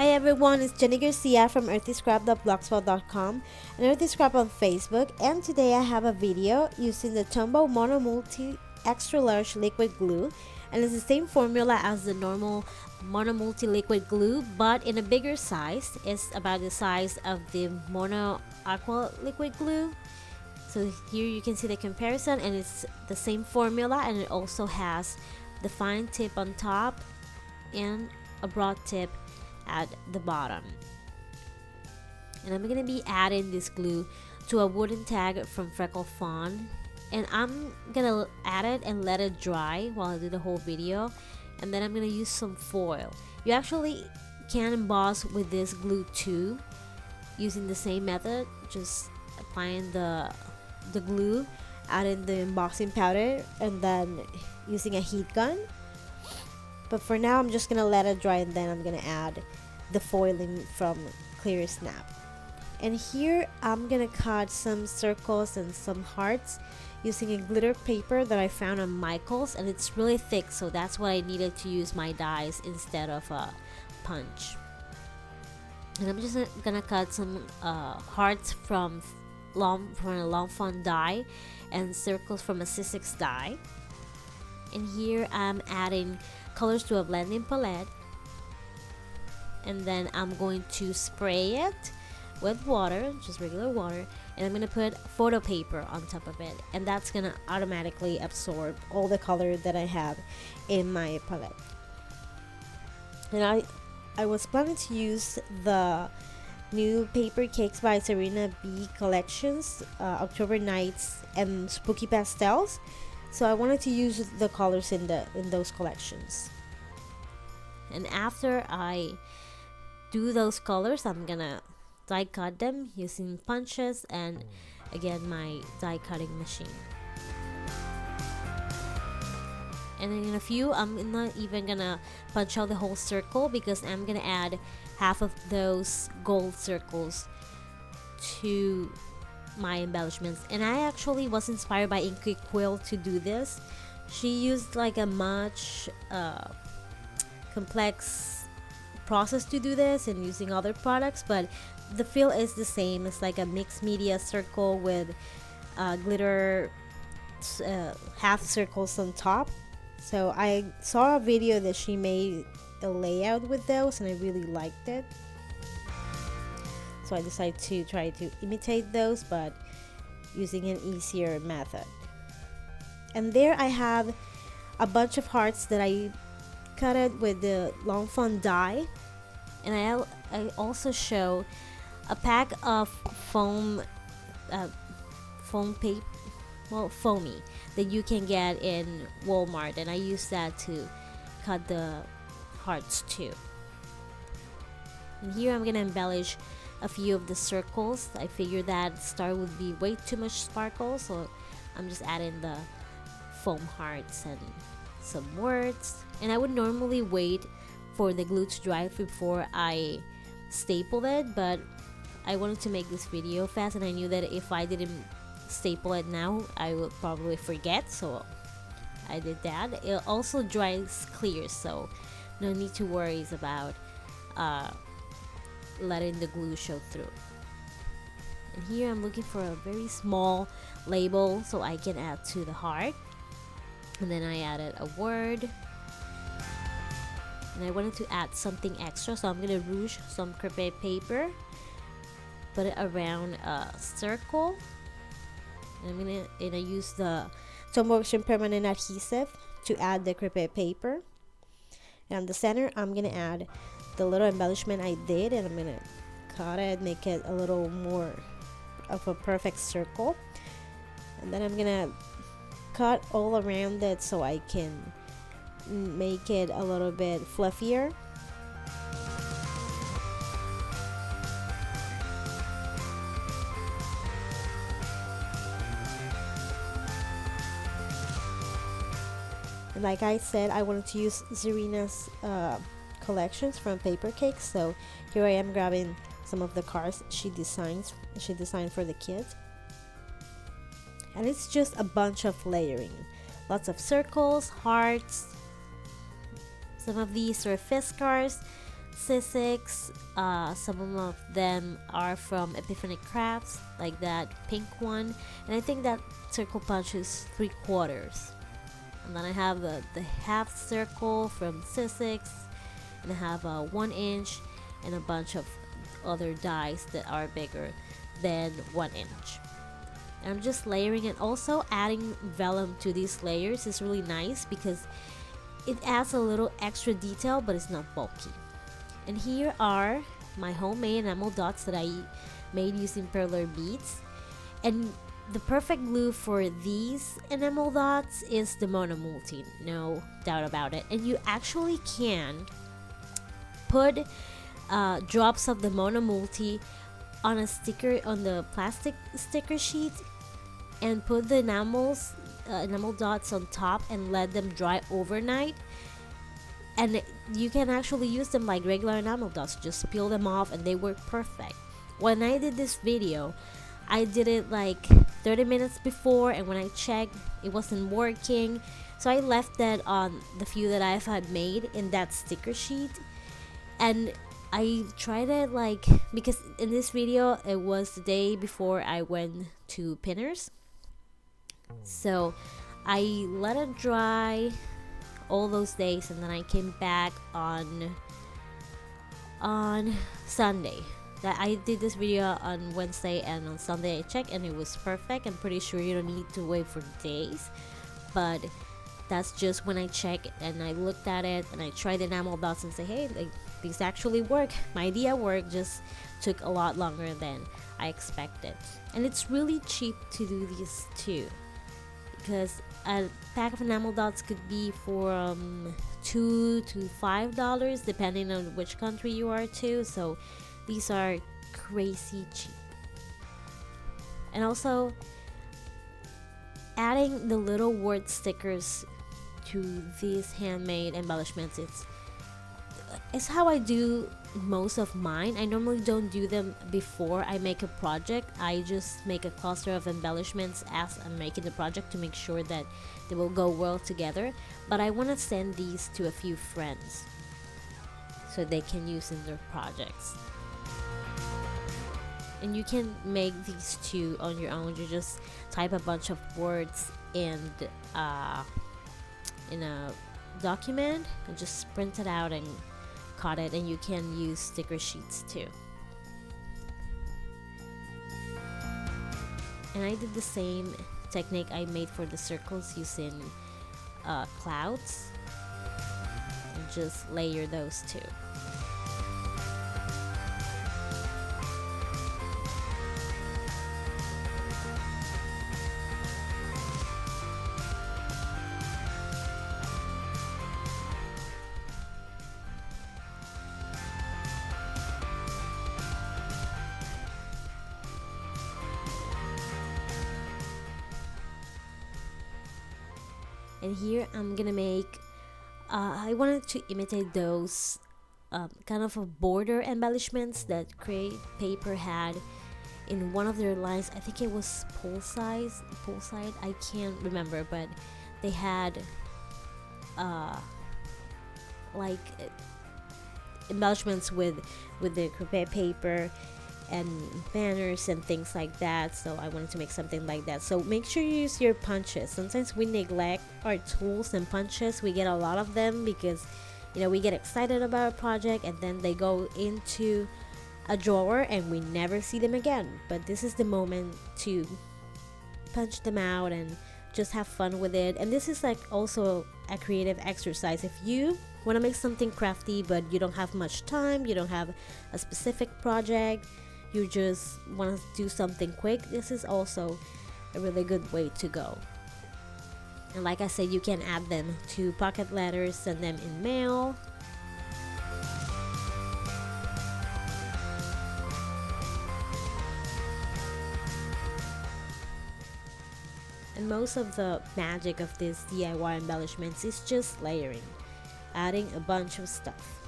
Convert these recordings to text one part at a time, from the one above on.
Hi everyone, it's Jennie Garcia from earthyscrap.blogspot.com and Earthy Scrap on Facebook, and today I have a video using the Tombow Mono Multi Extra Large Liquid Glue, and it's the same formula as the normal Mono Multi Liquid Glue but in a bigger size. It's about the size of the Mono Aqua Liquid Glue. So here you can see the comparison, and it's the same formula, and it also has the fine tip on top and a broad tip at the bottom. And I'm gonna be adding this glue to a wooden tag from Freckle Fawn, and I'm gonna add it and let it dry while I do the whole video, and then I'm gonna use some foil. You actually can emboss with this glue too, using the same method, just applying the glue, adding the embossing powder, and then using a heat gun. But for now, I'm just gonna let it dry, and then I'm gonna add the foiling from Clear Snap. And here I'm gonna cut some circles and some hearts using a glitter paper that I found on Michael's, and it's really thick, so that's why I needed to use my dies instead of a punch. And I'm just gonna cut some hearts from a long font die and circles from a C6 die. And here I'm adding colors to a blending palette, and then I'm going to spray it with water, just regular water, and I'm going to put photo paper on top of it, and that's going to automatically absorb all the color that I have in my palette. And I was planning to use the new Paper Cakes by Serena B collections, October Nights and Spooky Pastels. So I wanted to use the colors in those collections. And after I do those colors, I'm gonna die cut them using punches and again my die cutting machine. And then in a few, I'm not even gonna punch out the whole circle because I'm gonna add half of those gold circles to my embellishments. And I actually was inspired by Inky Quill to do this. She used like a much complex process to do this and using other products, but the feel is the same. It's like a mixed media circle with glitter half circles on top. So I saw a video that she made a layout with those, and I really liked it. So I decided to try to imitate those, but using an easier method. And there I have a bunch of hearts that I cut it with the long font die, and I also show a pack of foamy that you can get in Walmart, and I use that to cut the hearts too. And here I'm gonna embellish a few of the circles. I figured that star would be way too much sparkle, so I'm just adding the foam hearts and some words. And I would normally wait for the glue to dry before I staple it, but I wanted to make this video fast, and I knew that if I didn't staple it now I would probably forget, so I did that. It also dries clear, so no need to worry about letting the glue show through. And here I'm looking for a very small label so I can add to the heart, and then I added a word, and I wanted to add something extra, so I'm gonna rouge some crepe paper, put it around a circle, and I'm gonna use the TombowUSA permanent adhesive to add the crepe paper. And on the center I'm gonna add the little embellishment I did, and I'm gonna cut it, make it a little more of a perfect circle, and then I'm gonna cut all around it so I can make it a little bit fluffier. And like I said, I wanted to use Serena's collections from Paper Cakes, so here I am grabbing some of the cards she designed for the kids, and it's just a bunch of layering, lots of circles, hearts, some of these are fist cards, C6. Some of them are from Epiphany Crafts, like that pink one, and I think that circle punch is 3/4. And then I have the half circle from C6, and I have a 1" and a bunch of other dies that are bigger than 1". And I'm just layering, and also adding vellum to these layers is really nice because it adds a little extra detail, but it's not bulky. And here are my homemade enamel dots that I made using perler beads. And the perfect glue for these enamel dots is the monomulti, no doubt about it. And you actually can put drops of the monomulti on a sticker, on the plastic sticker sheet, and put the enamel dots on top and let them dry overnight. And you can actually use them like regular enamel dots, just peel them off, and they work perfect. When I did this video, I did it like 30 minutes before, and when I checked, it wasn't working, so I left that on the few that I had made in that sticker sheet. And I tried it like, because in this video it was the day before I went to Pinners, so I let it dry all those days, and then I came back on Sunday. That I did this video on Wednesday, and on Sunday I checked and it was perfect. I'm pretty sure you don't need to wait for days, but that's just when I checked and I looked at it and I tried the enamel dots and say, hey, like, these actually work. My idea worked, just took a lot longer than I expected. And it's really cheap to do these too, because a pack of enamel dots could be for $2 to $5 depending on which country you are too. So these are crazy cheap. And also adding the little word stickers to these handmade embellishments, it's how I do most of mine. I normally don't do them before I make a project. I just make a cluster of embellishments as I'm making the project to make sure that they will go well together. But I want to send these to a few friends so they can use in their projects. And you can make these too on your own. You just type a bunch of words in a document and just print it out and cut it, and you can use sticker sheets too. And I did the same technique I made for the circles using clouds, and just layer those too. And here I'm gonna make, I wanted to imitate those kind of a border embellishments that Create Paper had in one of their lines. I think it was poolside, I can't remember, but they had like embellishments with the Create Paper and banners and things like that. So I wanted to make something like that. So make sure you use your punches. Sometimes we neglect our tools and punches. We get a lot of them because, you know, we get excited about a project and then they go into a drawer and we never see them again. But this is the moment to punch them out and just have fun with it. And this is like also a creative exercise. If you want to make something crafty but you don't have much time, you don't have a specific project, you just want to do something quick, this is also a really good way to go. And like I said, you can add them to pocket letters, send them in mail. And most of the magic of this DIY embellishments is just layering, adding a bunch of stuff.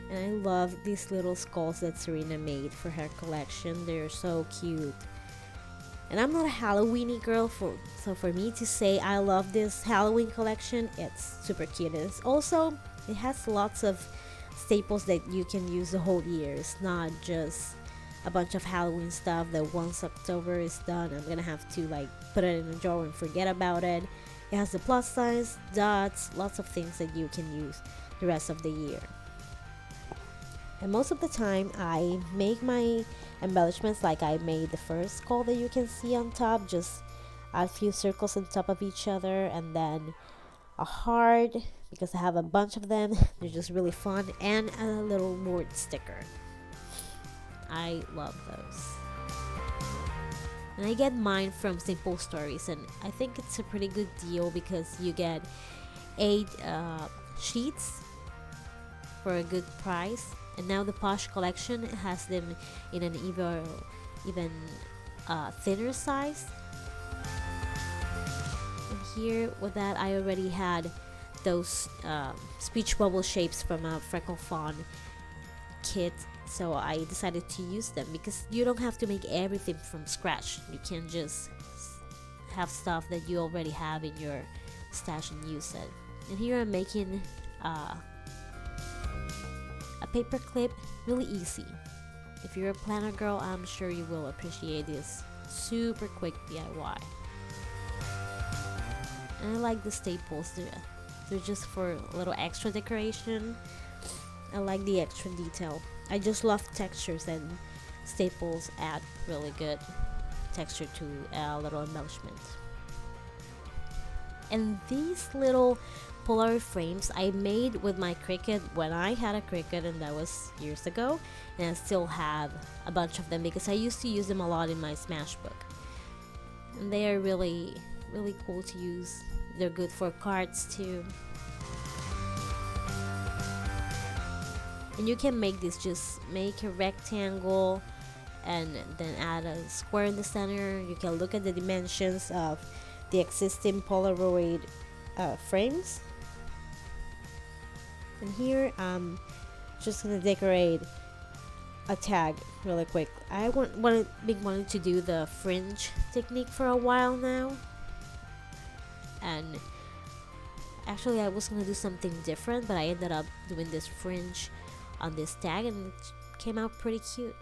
And And I love these little skulls that Serena made for her collection. They're so cute. And I'm not a Halloweeny girl, so for me to say I love this Halloween collection, it's super cute. It has lots of staples that you can use the whole year. It's not just a bunch of Halloween stuff that once October is done, I'm gonna have to like put it in a drawer and forget about it. It has the plus signs, dots, lots of things that you can use the rest of the year. And most of the time I make my embellishments like I made the first skull that you can see on top. Just add a few circles on top of each other, and then a heart because I have a bunch of them. They're just really fun, and a little word sticker. I love those. And I get mine from Simple Stories, and I think it's a pretty good deal because you get 8 sheets for a good price. And now the Posh collection has them in an even thinner size. And here with that, I already had those speech bubble shapes from a Freckle Fawn kit, so I decided to use them because you don't have to make everything from scratch. You can just have stuff that you already have in your stash and use it. And here I'm making a paperclip, really easy. If you're a planner girl, I'm sure you will appreciate this super quick DIY. And I like the staples. They're just for a little extra decoration. I like the extra detail. I just love textures, and staples add really good texture to a little embellishment. And these little Polaroid frames I made with my Cricut when I had a Cricut, and that was years ago, and I still have a bunch of them because I used to use them a lot in my Smashbook. And they are really cool to use. They're good for cards too. And you can make this, just make a rectangle and then add a square in the center. You can look at the dimensions of the existing Polaroid frames. And here I'm just gonna decorate a tag really quick. I been wanting to do the fringe technique for a while now, and actually I was gonna do something different, but I ended up doing this fringe on this tag, and it came out pretty cute.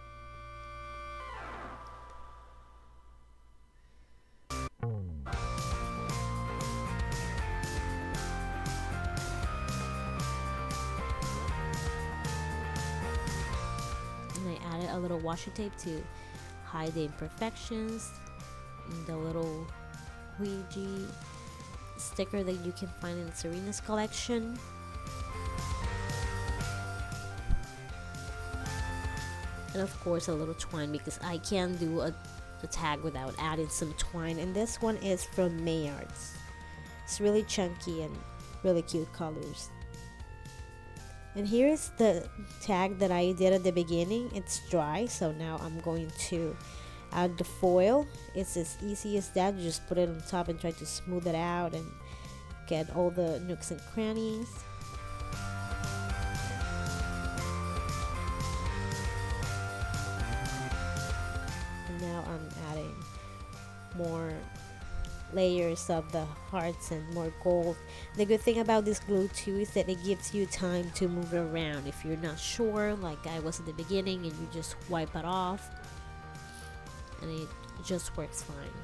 And I added a little washi tape to hide the imperfections, and the little Ouija sticker that you can find in Serena's collection. And of course a little twine, because I can't do a tag without adding some twine. And this one is from Mayards. It's really chunky and really cute colors. And here is the tag that I did at the beginning. It's dry, so now I'm going to add the foil. It's as easy as that. You just put it on top and try to smooth it out and get all the nooks and crannies. And now I'm adding more layers of the hearts and more gold. The good thing about this glue too is that it gives you time to move it around if you're not sure, like I was at the beginning, and you just wipe it off and it just works fine.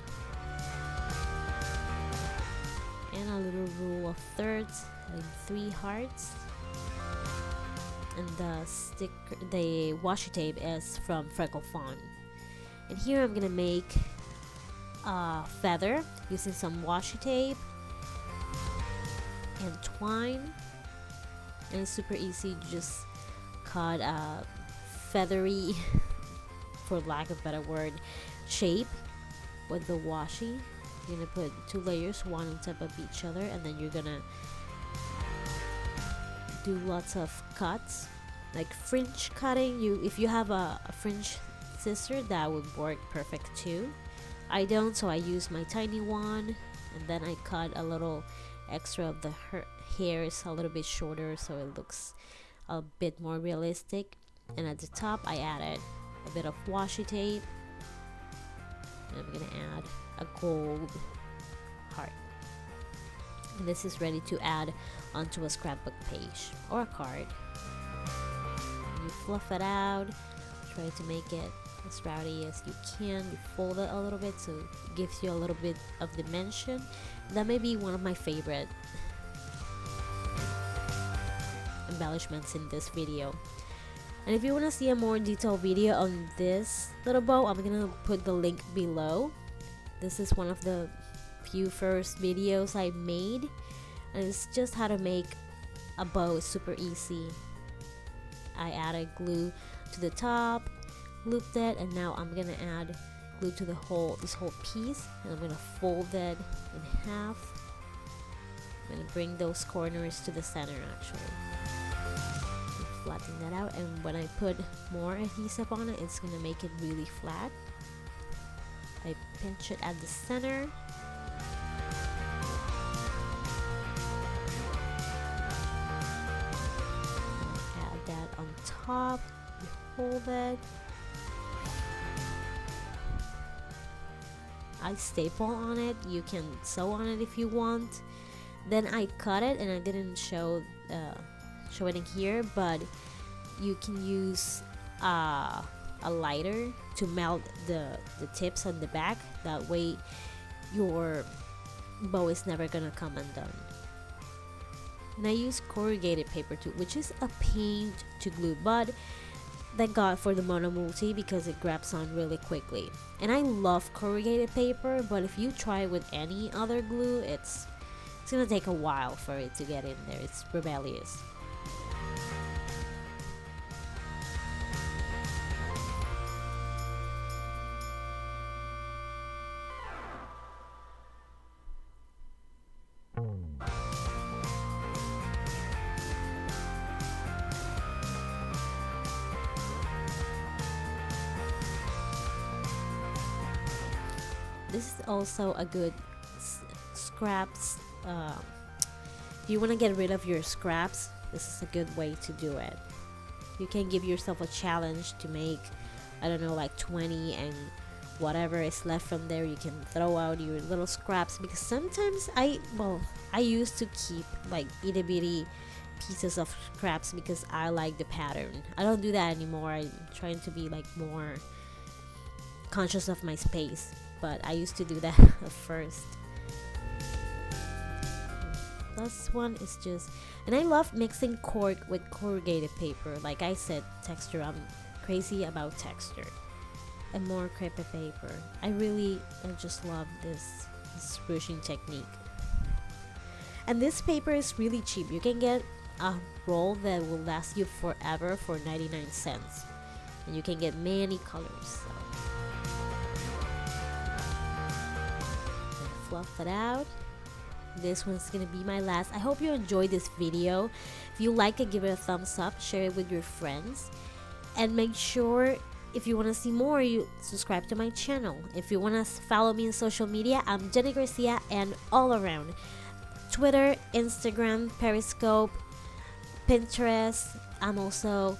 And a little rule of thirds, like 3 hearts. And the washi tape is from Freckle Fawn. And here I'm gonna make a feather using some washi tape and twine. And it's super easy. You just cut a feathery, for lack of a better word, shape with the washi. You're gonna put 2 layers, one on top of each other, and then you're gonna do lots of cuts, like fringe cutting. If you have a fringe scissor, that would work perfect too. I don't, so I use my tiny one, and then I cut a little extra of the hairs a little bit shorter, so it looks a bit more realistic. And at the top I added a bit of washi tape, and I'm gonna add a gold heart. And this is ready to add onto a scrapbook page or a card. You fluff it out, try to make it as rowdy as you can. You fold it a little bit so it gives you a little bit of dimension. That may be one of my favorite embellishments in this video. And if you want to see a more detailed video on this little bow, I'm gonna put the link below. This is one of the few first videos I made, and it's just how to make a bow. It's super easy. I added glue to the top, looped it, and now I'm gonna add glue to this whole piece, and I'm gonna fold it in half. I'm gonna bring those corners to the center actually. Flatten that out, and when I put more adhesive on it, it's gonna make it really flat. I pinch it at the center. Add that on top. You hold it. I staple on it. You can sew on it if you want. Then I cut it, and I didn't show it in here, but you can use a lighter to melt the tips on the back. That way your bow is never gonna come undone. And I use corrugated paper too, which is a pain to glue, but thank God for the Mono Multi because it grabs on really quickly. And I love corrugated paper, but if you try with any other glue, it's gonna take a while for it to get in there. It's rebellious. This is also a good scraps. If you want to get rid of your scraps, this is a good way to do it. You can give yourself a challenge to make, I don't know, like 20, and whatever is left from there you can throw out your little scraps, because sometimes I used to keep like itty bitty pieces of scraps because I like the pattern. I don't do that anymore. I'm trying to be like more conscious of my space, but I used to do that at first. This one is just, and I love mixing cork with corrugated paper. Like I said, texture, I'm crazy about texture. And more crepe paper. I just love this ruching technique. And this paper is really cheap. You can get a roll that will last you forever for 99 cents. And you can get many colors. So. Fluff it out. This one's gonna be my last. I hope you enjoyed this video. If you like it, give it a thumbs up, share it with your friends, and make sure if you want to see more, you subscribe to my channel. If you want to follow me on social media, I'm JennieGarciaN all around. Twitter, Instagram, Periscope, Pinterest. I'm also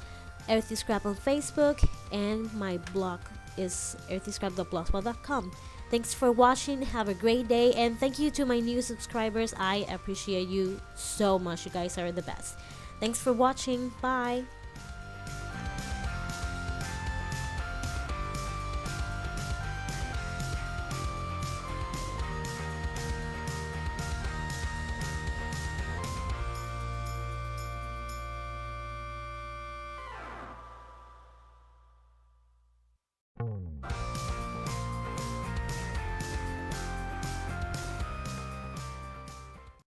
Earthy Scrap on Facebook, and my blog is earthyscrap.blogspot.com. Thanks for watching. Have a great day, and thank you to my new subscribers. I appreciate you so much. You guys are the best. Thanks for watching. Bye.